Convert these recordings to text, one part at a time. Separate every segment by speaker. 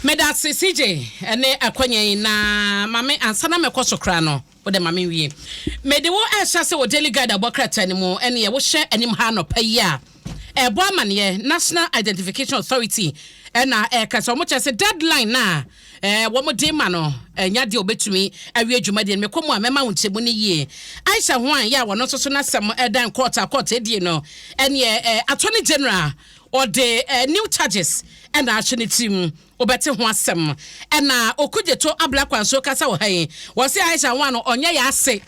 Speaker 1: Medasi CJ ene akwanye na mame ansana mekoso kra no wode mame wie mede wo ehya se wo daily guide abokrata ni mu ene ye wo hye anim ha no paya ebo amane National Identification Authority ena kasa mo chese deadline na wo mo de ma no nya de obetumi awie adwuma de mekomu a mema wonchemu ni yie Aisha Hwan ya wo no so na sem edan court edie no ene Attorney General or the new charges and actually team obete ho asem na okujeto ablakwan so kasa wo han wo se Aisha Hwan no onye ya ase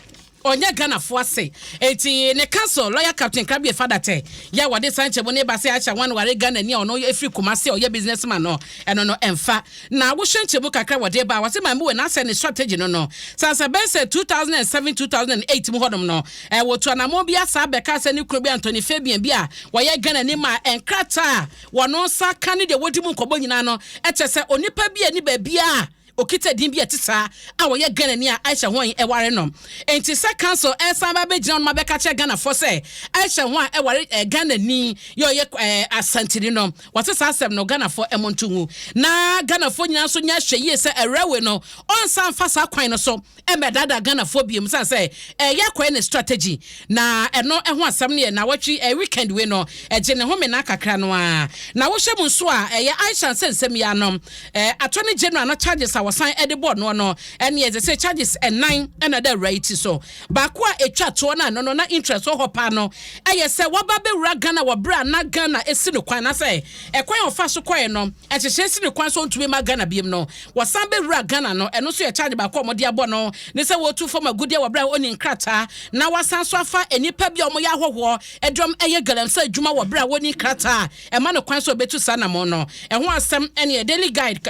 Speaker 1: onye Ghana fo ase eti ne council lawyer captain Krabie Fadate ya wade sanche bo ne ba se Aisha Hwan ware Ghana ni ono efri Kumase oye businessman no eno no emfa na wo hwenche bu kakra wade ba wo se ma we na se ne strategy no sansa ben se 2007 2008 mu hodom no wo to na mo bia sa be ka se ne kuro bi Anthony Fabian bia wo ye Ghana ni ma enkrata wono sa kan de wodi mu nkobo nyina no etese onipa bia ni ba bia okita din bi etisa a wo ye Ghana ni a Aisha Hwan e ware no enti se council e san ba be gina no ma be ka che Ghana for say Aisha Hwan e ware Ghana ni yo ye asantiri no what is asem no Ghana for emontungu na Ghana for nyina so nya hwe ye se erewe no on san fa sa kwan no so e medada Ghana for biem san say ye kwan ne strategy na eno ho asem ne na watwi weekend we no je ne ho me na kakra no a na wo hwe mu so a ye Aisha nsem ya no Attorney General na charges wasan edeboard no ene ye say charges 9 and the right so ba ko a etwa to no na interest so hopa no eye say woba be wura Ghana wo bra na Ghana esi no kwan na say ekwan ofa so kwan no ehye esi no kwan so ntumi ma Ghana biem no wasan be wura Ghana no eno so ye charge ba ko mo de abo no ne say wo tu form agudie wo bra oni nkrata na wasan so afa enipa bia mo ya hoho edrom eye galamsa adwuma wo bra woni nkrata e ma no kwan so betu sana mo no ho asem ene daily guide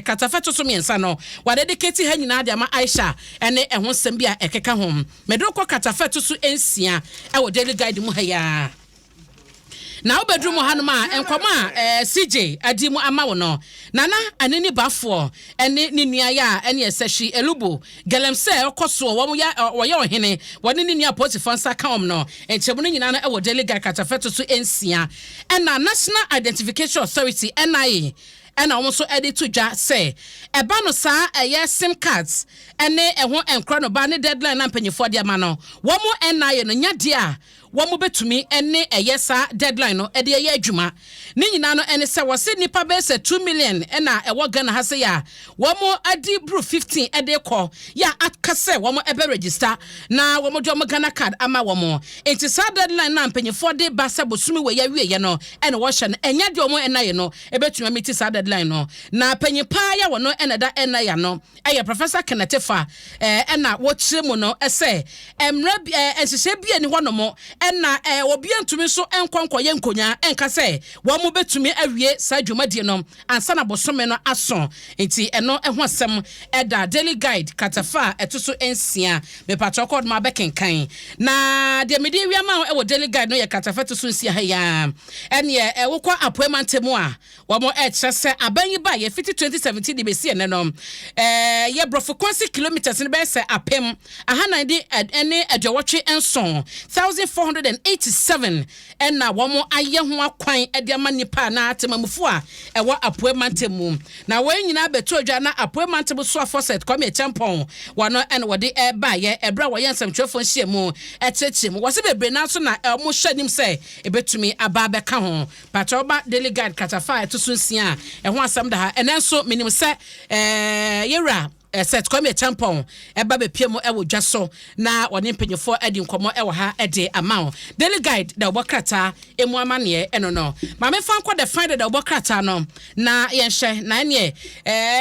Speaker 1: katafeto so miensa no wa dedicate ha nyina de ama Aisha ene ho sem bia ekeka ho medroko katafeto so ensia e wo daily guide mu ha ya na obedru mu hanuma enkoma CJ adimu ama wo no nana aneni bafo ene ni nua ya ene esehwi elubo galemse okoso wo ya woye ohene woni ni nua potifansa kaom no enchemu no nyina na e wo daily guide katafeto so ensia ena National Identification Authority NIA and almost edit to just say a bano sa a SIM cards and a one and chrono banner deadline and penny for the mano. One more and I and ya dear. One more bet to me and a yes sir deadline no a dear juma. Ninano and a was Sydney Pabes 2 million and a what gonna has a ya. One more a deep brew 15 a day call. Ya at cassette one more ever register. Now one more drama gonna card ama one more. It's a sad deadline and penny 4 day bassa but swimming where you know and wash and ya do more and I know a bet to me it's sad deadline no. Na penny paya one no another and I know. A Professor Kenetefa and na watch him no essay. Reb and she said be anyone no more. And na obi antumi so enkonko ye nkonya enka se wo mo betumi awie sa dwumade no ansa na bosome no aso enti eno ho asem eda daily guide katafa etoso ensia me patrokod ma bekenkan na de mede wi ama e wo daily guide no ye katafa etoso ensia ha ya ene ye wokwa appointment mu a wo mo se abanyi ba ye 2017 de besi ene no ye brofo kwansi kilometers ne be se apem aha na de ene adwotwe enson 1487 and na womo aye ho akwan ede ama nipa na atemamufu a ewo appointment mu na wen nyina beto adwa na appointment bu so afset come champon wano en wode e ba ye ebra wo yensam twefo nhie mu echeche mu wose bebre na so na mo hwanim se ebetumi aba beka ho patroba daily guide katafa etusu nsia e ho asam da ha enenso minim se yera set come champon eba be piem e wo dwaso na woni mpanyefo adi nkomo e wo ha ede amount daily guide da obokrata emu amane eno no ma me fa nko the find da obokrata no na yenhye na ne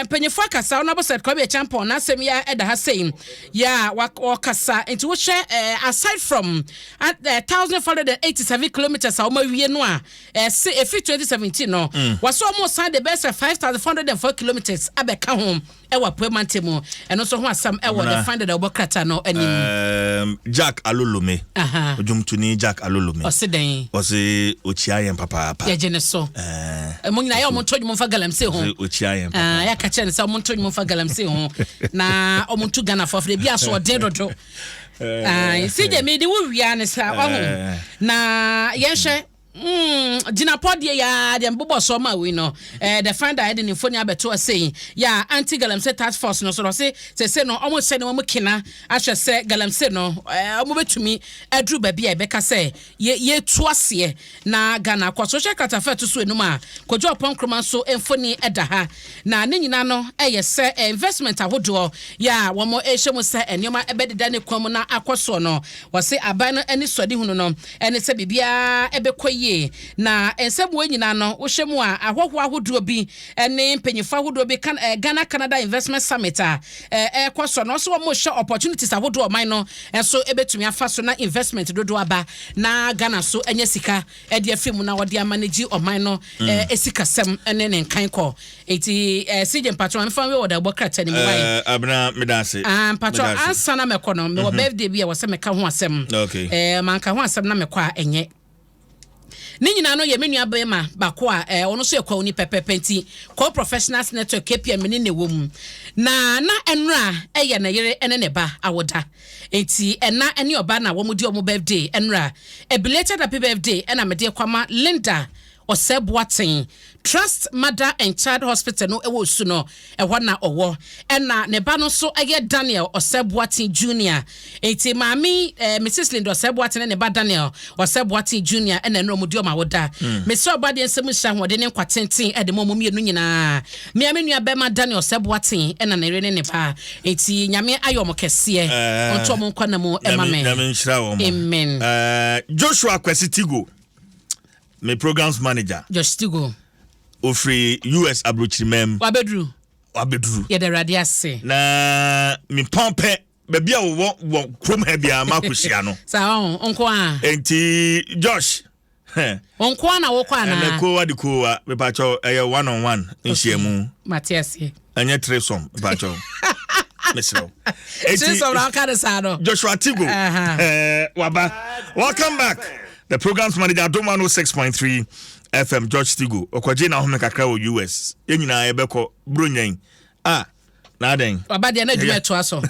Speaker 1: mpanyefo akasa na bo set come champon na sem ya eda ha sei ya wakasa into wo hwe aside from 1487 kilometers a ma wie no a efi 2017 no waso almost sign the best 5404 kilometers abeka home ewa appointment mu eno so ho asam ewa the find the obokrata no anim
Speaker 2: Jack Alolome ojumtuni Jack Alolome
Speaker 1: oseden
Speaker 2: osi ochiayen papa
Speaker 1: ya jene so mo nyina ya omonto nyum fa galamse ho
Speaker 2: ochiayen papa
Speaker 1: ya ka chene sa omonto nyum fa galamse ho na omonto Ghana fofre bia so ode dodo CJ me de wo wia ne sa wa ho na yenhwe Gina Podia ya the Bobo Soma we know. The finder I didn't phone abeto saying, ya anti galamse task force no so say no almost said no mukina. I shall say galamse no move to me Drew baby Becca say ye twice ye na Ghana kwa social katafa to so numa kojo pon kroma so emfoni edaha na nyina no say investment ahodo ya wo mo ehye say enema ebededa ne kwam na akoso no wo say aban no ani sodi hunu no ene say bibia ebekɔye na ensɛm nyina no wo hwemu a ahoho ahodo bi ene mpanyifo ahodo bi kan Ghana Canada Investment Summit a ɛkɔso no so wo mo hwɛ opportunities ahodo ɔman no enso ebetumi afa so na investment dodo aba na Ghana so enya sika de afimu na wode amanage ɔman no esika sem ene ne nkan kɔ eti CJ patron me fan we woda bokrata ni mobile
Speaker 2: abna medase
Speaker 1: patron ansa na mekɔ no me wo birthday bi a wo se meka ho asɛm manka ho asɛm na mekɔ a enye ni nyina no ye menua bema bako a ono so ekwa oni pepepenti co professionals network KPM ni ne wom na enra eye na yere ene ne ba awoda enti ena ene oba na wo mudi omo birthday enra a belated happy birthday ena me de kwama Linda Oseboaten Trust Mother and Child Hospital no ewo su no ehwa na owo ena ne ba no so eye Daniel Oseboaten Junior enti mami Mrs Linda Oseboaten ne ba Daniel Oseboaten Junior ena no mudi o ma woda me so oba de nsem hya ho de ne kwatenten ede mo mienu nyina me amenua be ma Daniel Oseboaten ena na re ne ba enti nyame ayom kese onto mo nkwa na mo emame
Speaker 2: nyame nhyira wo
Speaker 1: amen
Speaker 2: Joshua Kwesitigo my programs manager
Speaker 1: just to go
Speaker 2: ofri US abrochimem
Speaker 1: wabedru ye de radio ase
Speaker 2: na mi pompe baby a wo krom ha bia makosia no
Speaker 1: sa onko a
Speaker 2: enti Josh
Speaker 1: onko na wo kwa na
Speaker 2: na ko wadi ko wa me pa cho one on one nhyiamu
Speaker 1: Matthias
Speaker 2: anya tresom pa cho mesro
Speaker 1: tresom na ka de sa no
Speaker 2: Joshua Tigo waba welcome back. The program's manager Adom 106.3 FM George Tigo okwaje na home kakra wo US enyina ebekọ bronyan na den
Speaker 1: waba de na dwuma to aso